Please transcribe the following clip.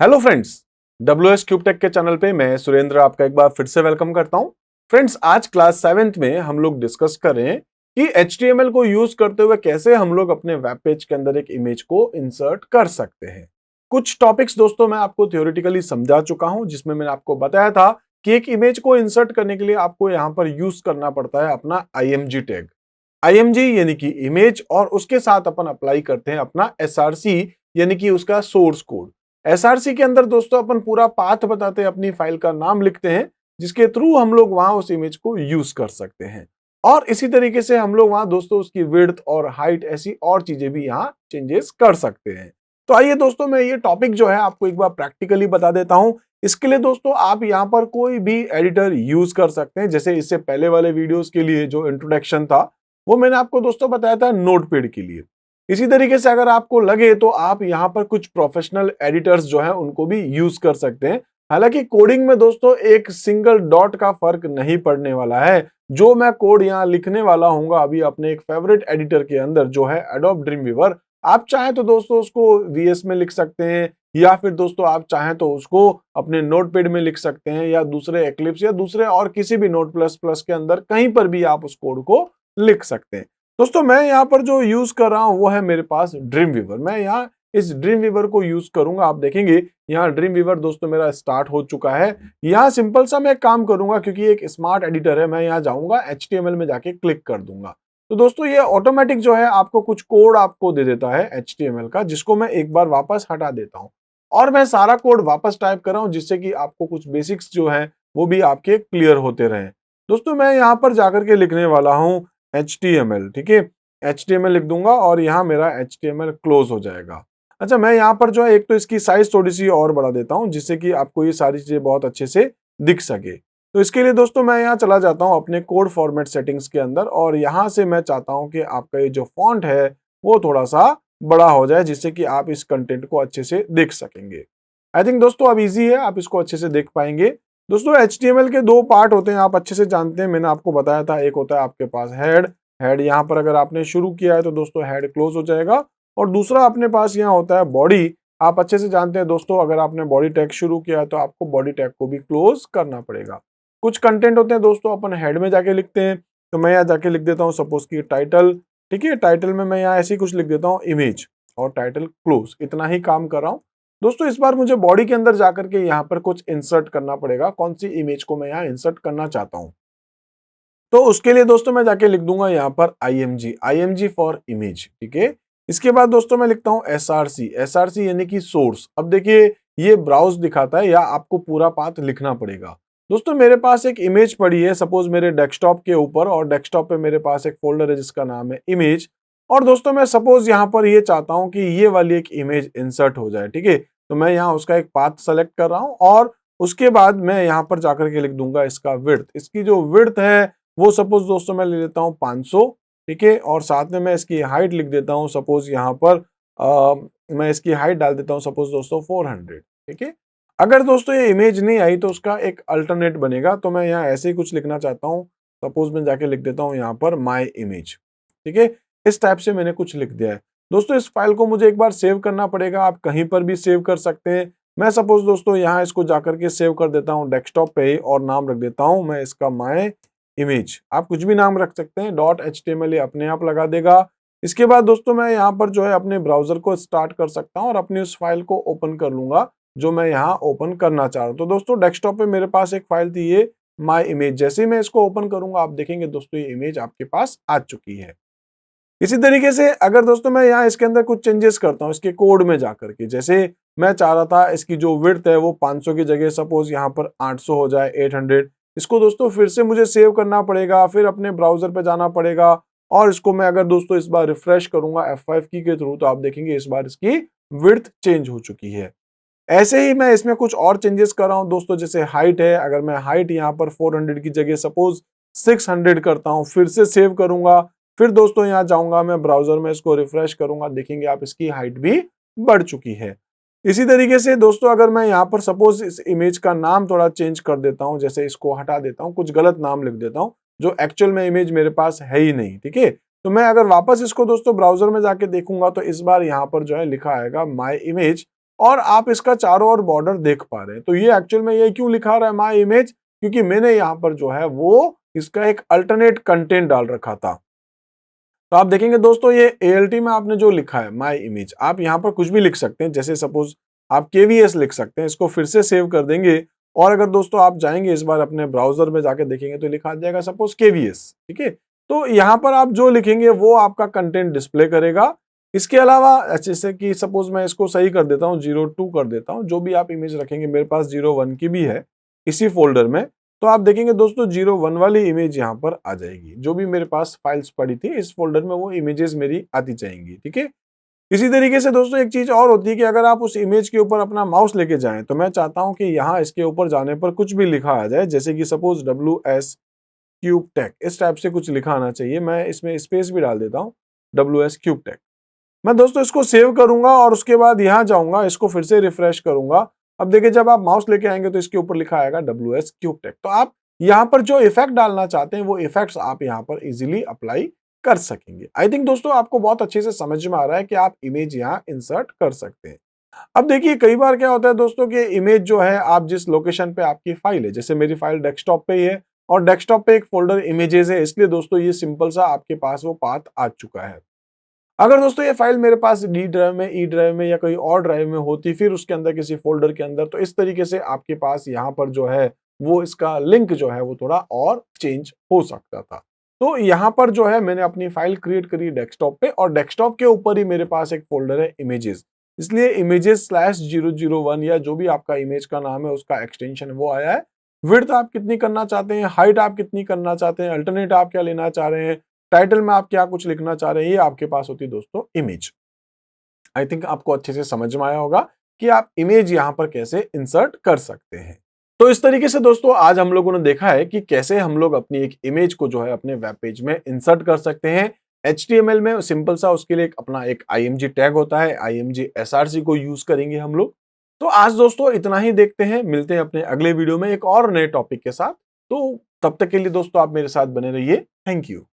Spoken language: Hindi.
Hello friends, WS Cube Tech के चैनल पे मैं सुरेंद्र आपका एक बार फिर से वेलकम करता हूं। फ्रेंड्स, आज क्लास 7th में हम लोग डिस्कस कर रहे हैं कि HTML को यूज करते हुए कैसे हम लोग अपने वेब पेज के अंदर एक इमेज को इंसर्ट कर सकते हैं। कुछ टॉपिक्स दोस्तों मैं आपको थ्योरेटिकली समझा चुका हूं, जिसमें मैंने आपको बताया था कि एक इमेज को इंसर्ट करने के लिए आपको यहाँ पर यूज करना पड़ता है अपना IMG टैग। IMG यानी कि इमेज, और उसके साथ अपन अप्लाई करते हैं अपना SRC यानी कि उसका सोर्स कोड। एसआरसी के अंदर दोस्तों अपन पूरा पाथ बताते हैं, अपनी फाइल का नाम लिखते हैं, जिसके थ्रू हम लोग वहां उस इमेज को यूज कर सकते हैं। और इसी तरीके से हम लोग वहां दोस्तों उसकी विड्थ और हाइट ऐसी और चीजें भी यहाँ चेंजेस कर सकते हैं। तो आइए दोस्तों, मैं ये टॉपिक जो है आपको एक बार प्रैक्टिकली बता देता हूं। इसके लिए दोस्तों आप यहाँ पर कोई भी एडिटर यूज कर सकते हैं। जैसे इससे पहले वाले वीडियोस के लिए जो इंट्रोडक्शन था वो मैंने आपको दोस्तों बताया था नोटपैड के लिए। इसी तरीके से अगर आपको लगे तो आप यहाँ पर कुछ प्रोफेशनल एडिटर्स जो है उनको भी यूज कर सकते हैं। हालांकि कोडिंग में दोस्तों एक सिंगल डॉट का फर्क नहीं पड़ने वाला है। जो मैं कोड यहाँ लिखने वाला हूँ अभी अपने एक फेवरेट एडिटर के अंदर जो है एडोब ड्रीमवीवर, आप चाहें तो दोस्तों उसको VS में लिख सकते हैं, या फिर दोस्तों आप चाहें तो उसको अपने नोटपैड में लिख सकते हैं, या दूसरे एक्लिप्स या दूसरे और किसी भी नोट प्लस प्लस के अंदर कहीं पर भी आप उस कोड को लिख सकते हैं। दोस्तों मैं यहाँ पर जो यूज कर रहा हूँ वो है मेरे पास ड्रीमवीवर। मैं यहाँ इस ड्रीमवीवर को यूज करूंगा। आप देखेंगे यहाँ ड्रीमवीवर दोस्तों मेरा स्टार्ट हो चुका है। यहाँ सिंपल सा मैं काम करूंगा, क्योंकि एक स्मार्ट एडिटर है। मैं यहाँ जाऊंगा HTML में जाके क्लिक कर दूंगा। तो दोस्तों ये ऑटोमेटिक जो है आपको कुछ कोड आपको दे देता है HTML का, जिसको मैं एक बार वापस हटा देता हूँ और मैं सारा कोड वापस टाइप कर रहा हूँ, जिससे कि आपको कुछ बेसिक्स जो है वो भी आपके क्लियर होते रहे। दोस्तों मैं यहाँ पर जाकर के लिखने वाला हूँ HTML, ठीक है। HTML लिख दूंगा और यहाँ मेरा HTML क्लोज हो जाएगा। अच्छा, मैं यहाँ पर जो है एक तो इसकी साइज थोड़ी सी और बढ़ा देता हूँ, जिससे कि आपको ये सारी चीजें बहुत अच्छे से दिख सके। तो इसके लिए दोस्तों मैं यहाँ चला जाता हूँ अपने कोड फॉर्मेट सेटिंग्स के अंदर, और यहाँ से मैं चाहता हूँ कि आपका ये जो फॉन्ट है वो थोड़ा सा बड़ा हो जाए, जिससे कि आप इस कंटेंट को अच्छे से देख सकेंगे। आई थिंक दोस्तों अब इजी है, आप इसको अच्छे से देख पाएंगे। दोस्तों HTML के दो पार्ट होते हैं, आप अच्छे से जानते हैं, मैंने आपको बताया था। एक होता है आपके पास हेड यहाँ पर अगर आपने शुरू किया है तो दोस्तों हेड क्लोज हो जाएगा। और दूसरा अपने पास यहाँ होता है बॉडी। आप अच्छे से जानते हैं दोस्तों, अगर आपने बॉडी टैग शुरू किया है तो आपको बॉडी टैग को भी क्लोज करना पड़ेगा। कुछ कंटेंट होते हैं दोस्तों अपन हेड में जाके लिखते हैं, तो मैं यहाँ जाके लिख देता हूँ सपोज की टाइटल, ठीक है। टाइटल में मैं यहाँ ऐसे ही कुछ लिख देता हूँ इमेज, और टाइटल क्लोज, इतना ही काम कर रहा हूँ। दोस्तों इस बार मुझे बॉडी के अंदर जाकर के यहाँ पर कुछ इंसर्ट करना पड़ेगा। कौन सी इमेज को मैं यहाँ इंसर्ट करना चाहता हूँ, तो उसके लिए दोस्तों मैं जाके लिख दूंगा यहाँ पर IMG फॉर इमेज, ठीक है। इसके बाद दोस्तों मैं लिखता हूँ SRC यानी कि सोर्स। अब देखिए ये ब्राउज दिखाता है, या आपको पूरा पाथ लिखना पड़ेगा। दोस्तों मेरे पास एक इमेज पड़ी है सपोज मेरे डेस्कटॉप के ऊपर, और डेस्कटॉप पे मेरे पास एक फोल्डर है जिसका नाम है इमेज। और दोस्तों मैं सपोज यहाँ पर ये चाहता हूँ कि ये वाली एक इमेज इंसर्ट हो जाए, ठीक है। तो मैं यहाँ उसका एक पाथ सेलेक्ट कर रहा हूँ, और उसके बाद मैं यहाँ पर जाकर के लिख दूंगा इसका विड्थ। इसकी जो विड्थ है वो सपोज दोस्तों मैं ले लेता हूँ 500, ठीक है। और साथ में मैं इसकी हाइट लिख देता हूँ सपोज यहाँ पर मैं इसकी हाइट डाल देता हूँ सपोज दोस्तों 400, ठीक है। अगर दोस्तों ये इमेज नहीं आई तो उसका एक अल्टरनेट बनेगा। तो मैं यहाँ ऐसे ही कुछ लिखना चाहता हूँ, सपोज मैं जाके लिख देता हूँ यहाँ पर माई इमेज, ठीक है। इस टाइप से मैंने कुछ लिख दिया है। दोस्तों इस फाइल को मुझे एक बार सेव करना पड़ेगा। आप कहीं पर भी सेव कर सकते हैं। मैं सपोज दोस्तों यहाँ इसको जाकर के सेव कर देता हूँ डेस्कटॉप पे ही, और नाम रख देता हूँ मैं इसका माई इमेज। आप कुछ भी नाम रख सकते हैं, .html ये अपने आप लगा देगा। इसके बाद दोस्तों मैं यहाँ पर जो है अपने ब्राउजर को स्टार्ट कर सकता हूँ और अपनी उस फाइल को ओपन कर लूंगा जो मैं यहाँ ओपन करना चाह रहा हूँ। तो दोस्तों डेस्कटॉप पे मेरे पास एक फाइल थी ये माई इमेज। जैसे ही मैं इसको ओपन करूंगा आप देखेंगे दोस्तों ये इमेज आपके पास आ चुकी है। इसी तरीके से अगर दोस्तों मैं यहाँ इसके अंदर कुछ चेंजेस करता हूँ इसके कोड में जाकर के, जैसे मैं चाह रहा था इसकी जो विड्थ है वो 500 की जगह सपोज यहाँ पर 800 हो जाए, 800। इसको दोस्तों फिर से मुझे सेव करना पड़ेगा, फिर अपने ब्राउजर पे जाना पड़ेगा, और इसको मैं अगर दोस्तों इस बार रिफ्रेश करूंगा F5 की के थ्रू तो आप देखेंगे इस बार इसकी विड्थ चेंज हो चुकी है। ऐसे ही मैं इसमें कुछ और चेंजेस कर रहा हूँ दोस्तों, जैसे हाइट है, अगर मैं हाइट यहाँ पर 400 की जगह सपोज 600 करता हूँ, फिर से सेव करूंगा, फिर दोस्तों यहाँ जाऊंगा मैं ब्राउजर में इसको रिफ्रेश करूंगा, देखेंगे आप इसकी हाइट भी बढ़ चुकी है। इसी तरीके से दोस्तों अगर मैं यहाँ पर सपोज इस इमेज का नाम थोड़ा चेंज कर देता हूँ, जैसे इसको हटा देता हूँ, कुछ गलत नाम लिख देता हूँ जो एक्चुअल में इमेज मेरे पास है ही नहीं, ठीक है। तो मैं अगर वापस इसको दोस्तों ब्राउजर में जाके देखूंगा तो इस बार यहाँ पर जो है लिखा आएगा माई इमेज, और आप इसका चारों ओर बॉर्डर देख पा रहे हैं। तो ये एक्चुअल में ये क्यों लिखा रहा है माय इमेज, क्योंकि मैंने यहाँ पर जो है वो इसका एक अल्टरनेट कंटेंट डाल रखा था। तो आप देखेंगे दोस्तों ये ALT में आपने जो लिखा है माय इमेज, आप यहाँ पर कुछ भी लिख सकते हैं, जैसे सपोज आप KVS लिख सकते हैं। इसको फिर से सेव कर देंगे और अगर दोस्तों आप जाएंगे इस बार अपने ब्राउजर में जाके देखेंगे तो लिखा आ जाएगा सपोज KVS, ठीक है। तो यहाँ पर आप जो लिखेंगे वो आपका कंटेंट डिस्प्ले करेगा। इसके अलावा जैसे कि सपोज मैं इसको सही कर देता हूँ, 02 कर देता हूँ, जो भी आप इमेज रखेंगे, मेरे पास 01 की भी है इसी फोल्डर में। तो आप देखेंगे दोस्तों 01 वाली इमेज यहाँ पर आ जाएगी। जो भी मेरे पास फाइल्स पड़ी थी इस फोल्डर में वो इमेजेस मेरी आती जाएंगी, ठीक है। इसी तरीके से दोस्तों एक चीज और होती है कि अगर आप उस इमेज के ऊपर अपना माउस लेके जाएं, तो मैं चाहता हूं कि यहाँ इसके ऊपर जाने पर कुछ भी लिखा आ जाए, जैसे कि सपोज WS क्यूब टेक, इस टाइप से कुछ लिखा आना चाहिए। मैं इसमें स्पेस भी डाल देता हूँ, WS क्यूब टेक। मैं दोस्तों इसको सेव करूंगा और उसके बाद यहाँ जाऊंगा, इसको फिर से रिफ्रेश करूंगा। अब देखिए जब आप माउस लेके आएंगे तो इसके ऊपर लिखा आएगा WS क्यूब टेक। तो आप यहाँ पर जो इफेक्ट डालना चाहते हैं वो इफेक्ट्स आप यहाँ पर इजीली अप्लाई कर सकेंगे। आई थिंक दोस्तों आपको बहुत अच्छे से समझ में आ रहा है कि आप इमेज यहाँ इंसर्ट कर सकते हैं। अब देखिए कई बार क्या होता है दोस्तों कि इमेज जो है आप जिस लोकेशन पे आपकी फाइल है, जैसे मेरी फाइल डेस्कटॉप पे ही है और डेस्कटॉप पे एक फोल्डर इमेजेस है, इसलिए दोस्तों ये सिंपल सा आपके पास वो पाथ आ चुका है। अगर दोस्तों ये फाइल मेरे पास डी ड्राइव में, ई ड्राइव में या कोई और ड्राइव में होती, फिर उसके अंदर किसी फोल्डर के अंदर, तो इस तरीके से आपके पास यहाँ पर जो है वो इसका लिंक जो है वो थोड़ा और चेंज हो सकता था। तो यहाँ पर जो है मैंने अपनी फाइल क्रिएट करी डेस्कटॉप पे और डेस्कटॉप के ऊपर ही मेरे पास एक फोल्डर है इमेजेस, इसलिए images/001 या जो भी आपका इमेज का नाम है उसका एक्सटेंशन वो आया है। विड्थ आप कितनी करना चाहते हैं, हाइट आप कितनी करना चाहते हैं, अल्टरनेट आप क्या लेना चाह रहे हैं, टाइटल में आप क्या कुछ लिखना चाह रहे हैं, ये आपके पास होती है दोस्तों इमेज। आई थिंक आपको अच्छे से समझ में आया होगा कि आप इमेज यहां पर कैसे इंसर्ट कर सकते हैं। तो इस तरीके से दोस्तों आज हम लोगों ने देखा है कि कैसे हम लोग अपनी एक इमेज को जो है अपने वेब पेज में इंसर्ट कर सकते हैं। HTML में सिंपल सा उसके लिए अपना एक IMG टैग होता है, IMG SRC को यूज करेंगे हम लोग। तो आज दोस्तों इतना ही देखते हैं, मिलते हैं अपने अगले वीडियो में एक और नए टॉपिक के साथ। तो तब तक के लिए दोस्तों आप मेरे साथ बने रहिए। Thank you.